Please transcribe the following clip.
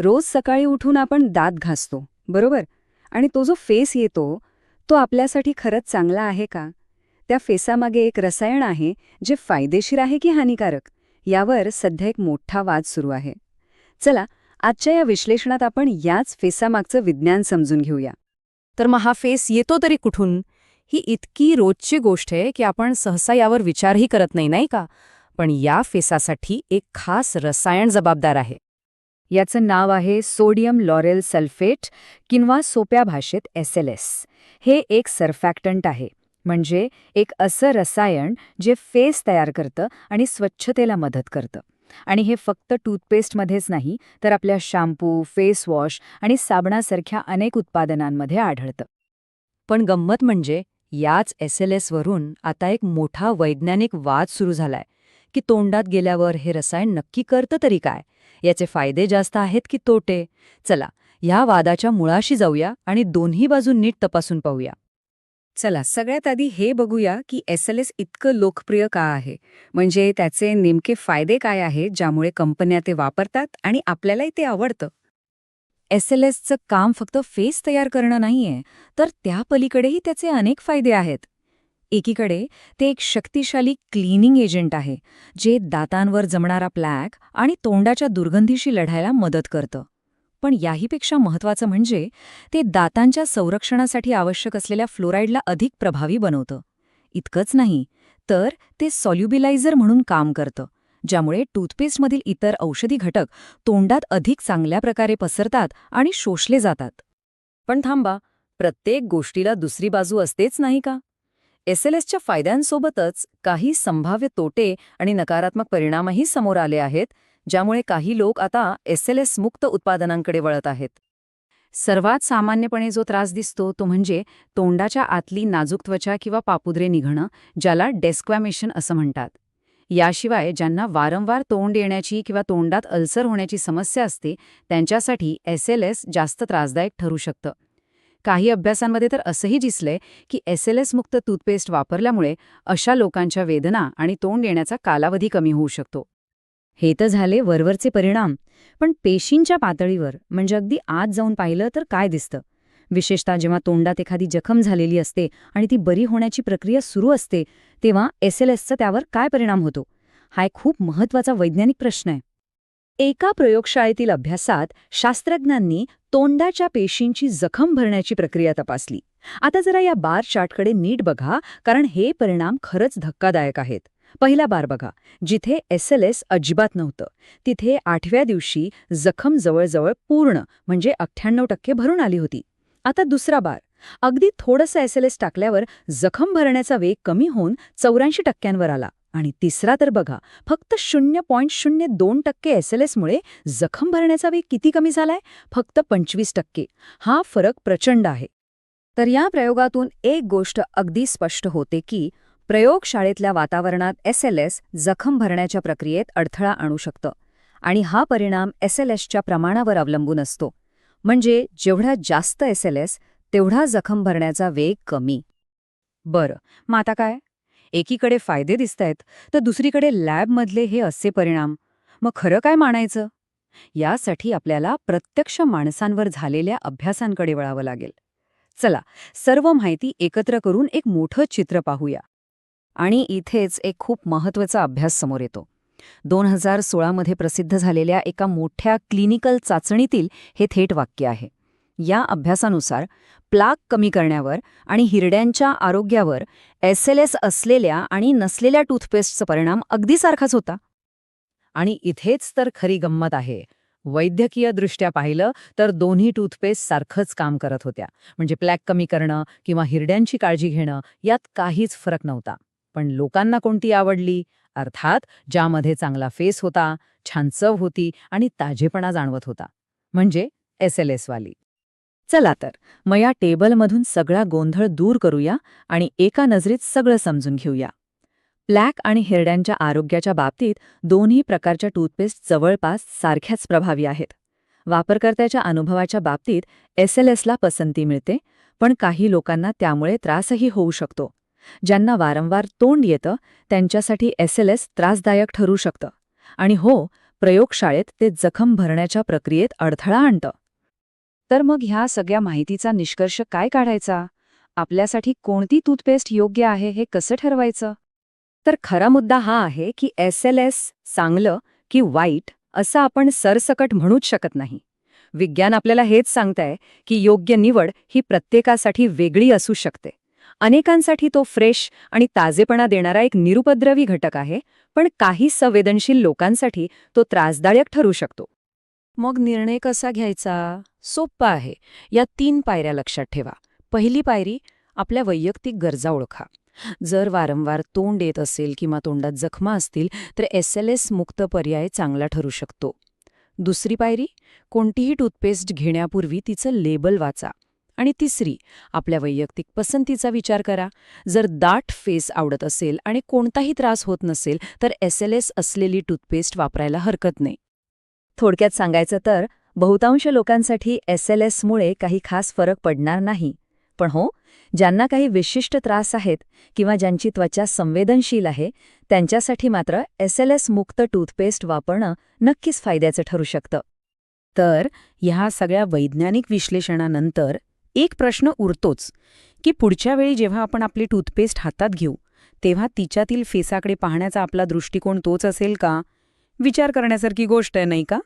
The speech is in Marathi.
रोज सकाळी उठून आपण दात घासतो, बरोबर? आणि तो जो फेस येतो, तो आपल्यासाठी खरंच चांगला आहे का? त्या फेसामागे एक रसायन आहे, जे फायदेशीर आहे की हानिकारक? यावर सध्या एक मोठा वाद सुरू आहे. चला, आजच्या या विश्लेषणात आपण याच फेसामागचं विज्ञान समजून घेऊया. तर मग हा फेस येतो तरी कुठून? ही इतकी रोजची गोष्ट आहे की आपण सहसा यावर विचारही करत नाही का? पण या फेसासाठी एक खास रसायन जबाबदार आहे. याचं नाव आहे सोडियम लॉरेल सल्फेट किंवा सोप्या भाषेत SLS. हे एक सरफॅक्टंट आहे, म्हणजे एक असं रसायन जे फेस तयार करतं आणि स्वच्छतेला मदत करतं. आणि हे फक्त टूथपेस्टमध्येच नाही, तर आपल्या शॅम्पू, फेस वॉश आणि साबणासारख्या अनेक उत्पादनांमध्ये आढळतं. पण गंमत म्हणजे याच SLS वरून आता एक मोठा वैज्ञानिक वाद सुरू झालाय की तोंडात गेल्यावर हे रसायन नक्की करतं तरी काय? याचे फायदे जास्त आहेत की तोटे? चला, ह्या वादाच्या मुळाशी जाऊया आणि दोन्ही बाजू नीट तपासून पाहूया. चला, सगळ्यात आधी हे बघूया की SLS इतकं लोकप्रिय का आहे. म्हणजे त्याचे नेमके फायदे काय आहेत, ज्यामुळे कंपन्या ते वापरतात आणि आपल्यालाही ते आवडतं. SLSचं काम फक्त फेस तयार करणं नाहीये, तर त्या पलीकडेही त्याचे अनेक फायदे आहेत. एकीकडे ते एक शक्तिशाली क्लीनिंग एजंट आहे, जे दातांवर जमणारा प्लॅक आणि तोंडाच्या दुर्गंधीशी लढायला मदत करतं. पण याहीपेक्षा महत्त्वाचं म्हणजे ते दातांच्या संरक्षणासाठी आवश्यक असलेल्या फ्लोराईडला अधिक प्रभावी बनवतं. इतकंच नाही, तर ते सॉल्युबिलायझर म्हणून काम करतं, ज्यामुळे टूथपेस्टमधील इतर औषधी घटक तोंडात अधिक चांगल्या प्रकारे पसरतात आणि शोषले जातात. पण थांबा, प्रत्येक गोष्टीला दुसरी बाजू असतेच नाही का? SLSच्या फायद्यांसोबतच काही संभाव्य तोटे आणि नकारात्मक परिणामही समोर आले आहेत, ज्यामुळे काही लोक आता SLS मुक्त उत्पादनांकडे वळत आहेत. सर्वात सामान्यपणे जो त्रास दिसतो तो म्हणजे तोंडाच्या आतली नाजूक त्वचा किंवा पापुद्रे निघणं, ज्याला डेस्क्वॅमेशन असं म्हणतात. याशिवाय ज्यांना वारंवार तोंड येण्याची किंवा तोंडात अल्सर होण्याची समस्या असते, त्यांच्यासाठी SLS जास्त त्रासदायक ठरू शकतं. काही अभ्यासांमध्ये तर असंही दिसलंय की SLS मुक्त टूथपेस्ट वापरल्यामुळे अशा लोकांच्या वेदना आणि तोंड येण्याचा कालावधी कमी होऊ शकतो. हे तर झाले वरवरचे परिणाम. पण पेशींच्या पातळीवर, म्हणजे अगदी आत जाऊन पाहिलं तर काय दिसतं? विशेषतः जेव्हा तोंडात एखादी जखम झालेली असते आणि ती बरी होण्याची प्रक्रिया सुरू असते, तेव्हा SLSचा त्यावर काय परिणाम होतो? हा एक खूप महत्त्वाचा वैज्ञानिक प्रश्न आहे. एका प्रयोगशाळेतील अभ्यासात शास्त्रज्ञांनी तोंडाच्या पेशींची जखम भरण्याची प्रक्रिया तपासली. आता जरा या बार चार्टकडे नीट बघा, कारण हे परिणाम खरंच धक्कादायक आहेत. पहिला बार बघा, जिथे SLS अजिबात नव्हतं, तिथे 8व्या दिवशी जखम जवळजवळ पूर्ण म्हणजे 98% भरून आली होती. आता दुसरा बार, अगदी थोडंसं SLS टाकल्यावर जखम भरण्याचा वेग कमी होऊन 84%वर आला. आणि तिसरा तर बघा, फक्त 0.02% SLSमुळे जखम भरण्याचा वेग किती कमी झालाय? फक्त 25%. हा फरक प्रचंड आहे. तर या प्रयोगातून एक गोष्ट अगदी स्पष्ट होते की प्रयोगशाळेतल्या वातावरणात SLS जखम भरण्याच्या प्रक्रियेत अडथळा आणू शकतं. आणि हा परिणाम SLSच्या प्रमाणावर अवलंबून असतो. म्हणजे जेवढा जास्त SLS, तेवढा जखम भरण्याचा वेग कमी. बरं, मग आता काय? एकीकडे फायदे दिसतायत, तर दुसरीकडे लॅबमधले हे असे परिणाम. मग खरं काय मानायचं? यासाठी आपल्याला प्रत्यक्ष माणसांवर झालेल्या अभ्यासांकडे वळावं लागेल. चला, सर्व माहिती एकत्र करून एक मोठं चित्र पाहूया. आणि इथेच एक खूप महत्त्वाचा अभ्यास समोर येतो. 2016 मध्ये प्रसिद्ध झालेल्या एका मोठ्या क्लिनिकल चाचणीतील हे थेट वाक्य आहे. या अभ्यासानुसार प्लाक कमी करण्यावर आणि हिरड्यांच्या आरोग्यावर SLS असलेल्या आणि नसलेल्या टूथपेस्टचा परिणाम अगदी सारखाच होता. आणि इथेच तर खरी गंमत आहे. वैद्यकीयदृष्ट्या पाहिलं तर दोन्ही टूथपेस्ट सारखंच काम करत होत्या. म्हणजे प्लॅक कमी करणं किंवा हिरड्यांची काळजी घेणं यात काहीच फरक नव्हता. पण लोकांना कोणती आवडली? अर्थात ज्यामध्ये चांगला फेस होता, छान चव होती आणि ताजेपणा जाणवत होता. म्हणजे SLS वाली. चला तर, मग या टेबलमधून सगळा गोंधळ दूर करूया आणि एका नजरेत सगळं समजून घेऊया. प्लॅक आणि हिरड्यांच्या आरोग्याच्या बाबतीत दोन्ही प्रकारच्या टूथपेस्ट जवळपास सारख्याच प्रभावी आहेत. वापरकर्त्याच्या अनुभवाच्या बाबतीत SLSला पसंती मिळते, पण काही लोकांना त्यामुळे त्रासही होऊ शकतो. ज्यांना वारंवार तोंड येतं, त्यांच्यासाठी SLS त्रासदायक ठरू शकतं. आणि हो, प्रयोगशाळेत ते जखम भरण्याच्या प्रक्रियेत अडथळा आणतं. तर मग ह्या सगळ्या माहितीचा निष्कर्ष काय काढायचा? आपल्यासाठी कोणती टूथपेस्ट योग्य आहे हे कसं ठरवायचं? तर खरा मुद्दा हा आहे की SLS चांगलं की वाईट असं आपण सरसकट म्हणूच शकत नाही. विज्ञान आपल्याला हेच सांगतंय की योग्य निवड ही प्रत्येकासाठी वेगळी असू शकते. अनेकांसाठी तो फ्रेश आणि ताजेपणा देणारा एक निरुपद्रवी घटक आहे, पण काही संवेदनशील लोकांसाठी तो त्रासदायक ठरू शकतो. मग निर्णय कसा घ्यायचा? सोप्पा आहे. या 3 पायऱ्या लक्षात ठेवा. पहिली पायरी, आपल्या वैयक्तिक गरजा ओळखा. जर वारंवार तोंड येत असेल किंवा तोंडात जखमा असतील तर SLS मुक्त पर्याय चांगला ठरू शकतो. दुसरी पायरी, कोणतीही टूथपेस्ट घेण्यापूर्वी तिचं लेबल वाचा. आणि तिसरी, आपल्या वैयक्तिक पसंतीचा विचार करा. जर दाट फेस आवडत असेल आणि कोणताही त्रास होत नसेल तर SLS असलेली टूथपेस्ट वापरायला हरकत नाही. थोडक्यात सांगायचं तर बहुतांश लोकांसाठी SLSमुळे काही खास फरक पडणार नाही. पण हो, ज्यांना काही विशिष्ट त्रास आहेत किंवा ज्यांची त्वचा संवेदनशील आहे, त्यांच्यासाठी मात्र SLS मुक्त टूथपेस्ट वापरणं नक्कीच फायद्याचं ठरू शकतं. तर ह्या सगळ्या वैज्ञानिक विश्लेषणानंतर एक प्रश्न उरतोच की पुढच्या वेळी जेव्हा आपण आपली टूथपेस्ट हातात घेऊ तेव्हा तिच्यातील फेसाकडे पाहण्याचा आपला दृष्टिकोन तोच असेल का? विचार करण्यासारखी गोष्ट आहे, नाही का?